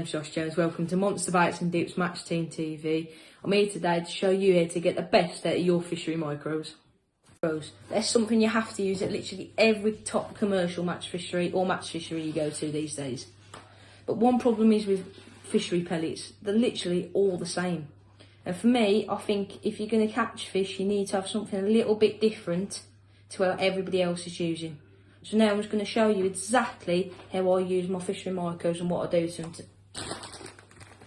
name's Josh Jones. Welcome to Monster Bites and Dips Match Team TV. I'm here today to show you how to get the best out of your fishery micros. That's something you have to use at literally every top commercial match fishery or match fishery you go to these days. But one problem is with fishery pellets, they're literally all the same. And for me, I think if you're going to catch fish, you need to have something a little bit different to what everybody else is using. So now I'm just going to show you exactly how I use my fishery micros and what I do to them.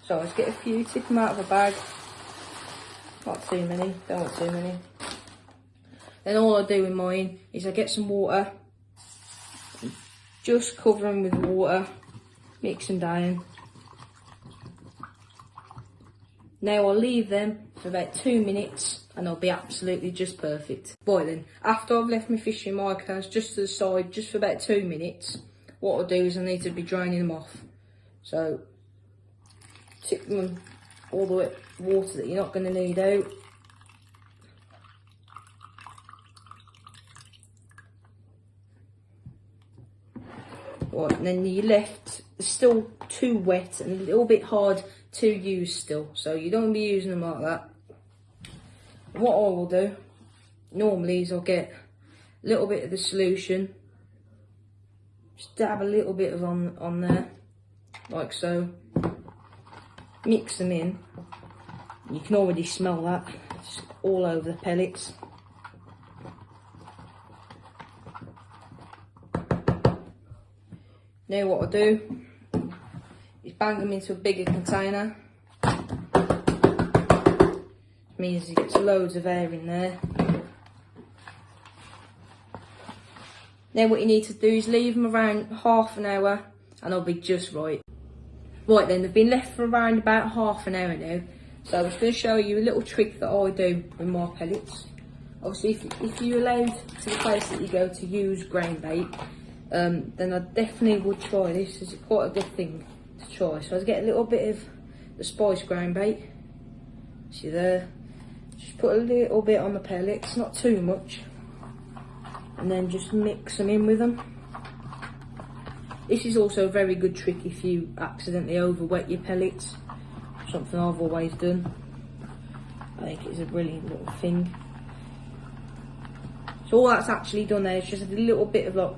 So let's get a few, tip them out of a bag. Not too many, don't want too many. Then all I do with mine is I get some water, just cover them with water, mix them down. Now I'll leave them for about 2 minutes and they'll be absolutely just perfect. Right then, after I've left my fishing micros just to the side, just for about 2 minutes, what I'll do is I need to be draining them off. So, tip them all the water that you're not going to need out. Right, and then you're left still too wet and a little bit hard to use still, so you don't want to be using them like that. What I will do normally is I'll get a little bit of the solution, just dab a little bit of on there, like so, mix them in. You can already smell that, it's all over the pellets. Now what I do is bang them into a bigger container. It means it gets loads of air in there. Then what you need to do is leave them around half an hour and they'll be just right. Right then, they've been left for around about half an hour now. So I'm just going to show you a little trick that I do with my pellets. Obviously if you're allowed to the place that you go to use grain bait, then I definitely would try this. It's quite a good thing to try. So I get a little bit of the spice ground bait. See there? Just put a little bit on the pellets, not too much. And then just mix them in with them. This is also a very good trick if you accidentally overwet your pellets. Something I've always done. I think it's a brilliant little thing. So all that's actually done there is just a little bit of like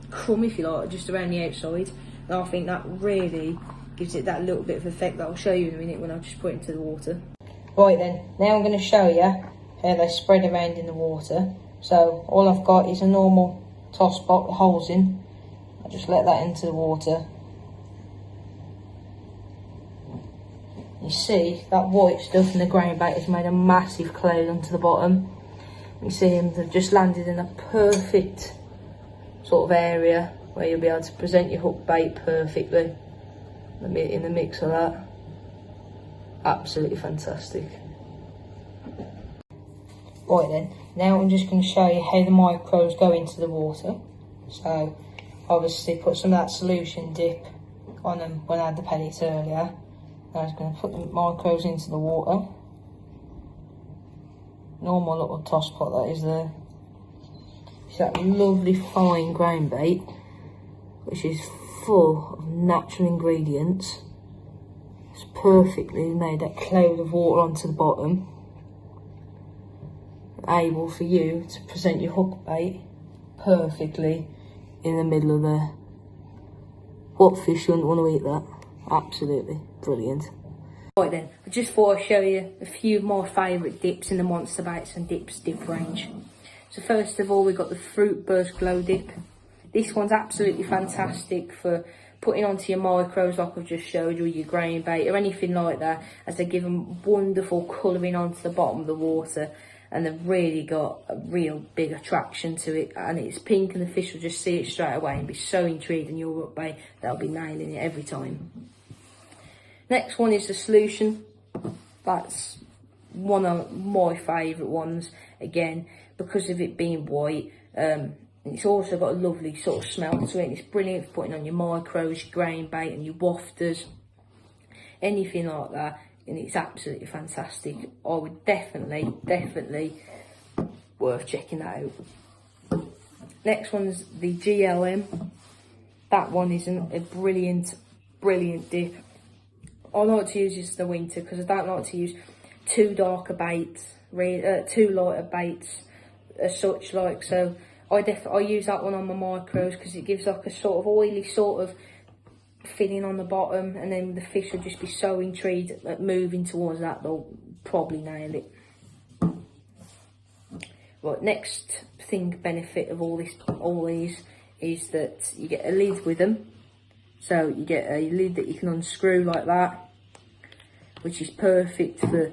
crumb, if you like, just around the outside, and I think that really gives it that little bit of effect that I'll show you in a minute when I just put it into the water. Right then, now I'm going to show you how they spread around in the water. So all I've got is a normal toss pot with holes in. I just let that into the water. You see that white stuff in the grain bait has made a massive cloud onto the bottom. You see them, they've just landed in a perfect sort of area where you'll be able to present your hook bait perfectly in the mix of that. Absolutely fantastic. Right then, now I'm just going to show you how the micros go into the water. So obviously put some of that solution dip on them when I had the pellets earlier. Now I'm just going to put the micros into the water. Normal little toss pot that is there. It's that lovely fine grain bait, which is full of natural ingredients. It's perfectly made that cloud of water onto the bottom, able for you to present your hook bait perfectly in the middle of there. What fish wouldn't want to eat that? Absolutely brilliant. Right then, I just thought I'd show you a few of my favourite dips in the Monster Bites and Dips dip range. So first of all, we've got the Fruit Burst Glow Dip. This one's absolutely fantastic for putting onto your micros like I've just showed you, or your grain bait or anything like that, as they give them wonderful colouring onto the bottom of the water, and they've really got a real big attraction to it, and it's pink and the fish will just see it straight away and be so intrigued in your hook bait they'll be nailing it every time. Next one is the solution. That's one of my favourite ones, again, because of it being white. It's also got a lovely sort of smell to it. It's brilliant for putting on your micros, your grain bait and your wafters, anything like that, and it's absolutely fantastic. I would definitely worth checking that out. Next one's the GLM. That one is a brilliant dip. I like to use this in the winter because I don't like to use too darker baits, too lighter baits as such, like. So I use that one on my micros because it gives like a sort of oily sort of filling on the bottom, and then the fish will just be so intrigued at moving towards that they'll probably nail it. Right, next benefit of all these is that you get a lid with them. So you get a lid that you can unscrew like that, which is perfect for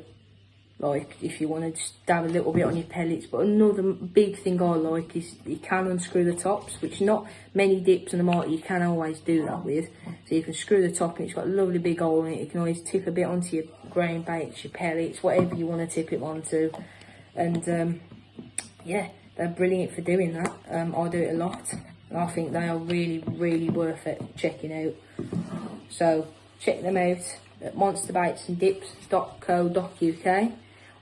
like if you want to just dab a little bit on your pellets. But another big thing I like is you can unscrew the tops, which not many dips on the market you can always do that with. So you can screw the top and it's got a lovely big hole in it. You can always tip a bit onto your grain baits, your pellets, whatever you want to tip it onto. And yeah, they're brilliant for doing that. I do it a lot. I think they are really, really worth it checking out. So check them out at monsterbaitsanddips.co.uk,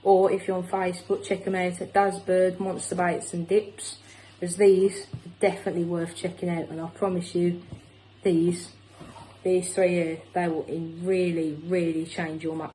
or if you're on Facebook, check them out at Dasbird Monster Baits and Dips, as these are definitely worth checking out. And I promise you, these three here, they will really, really change your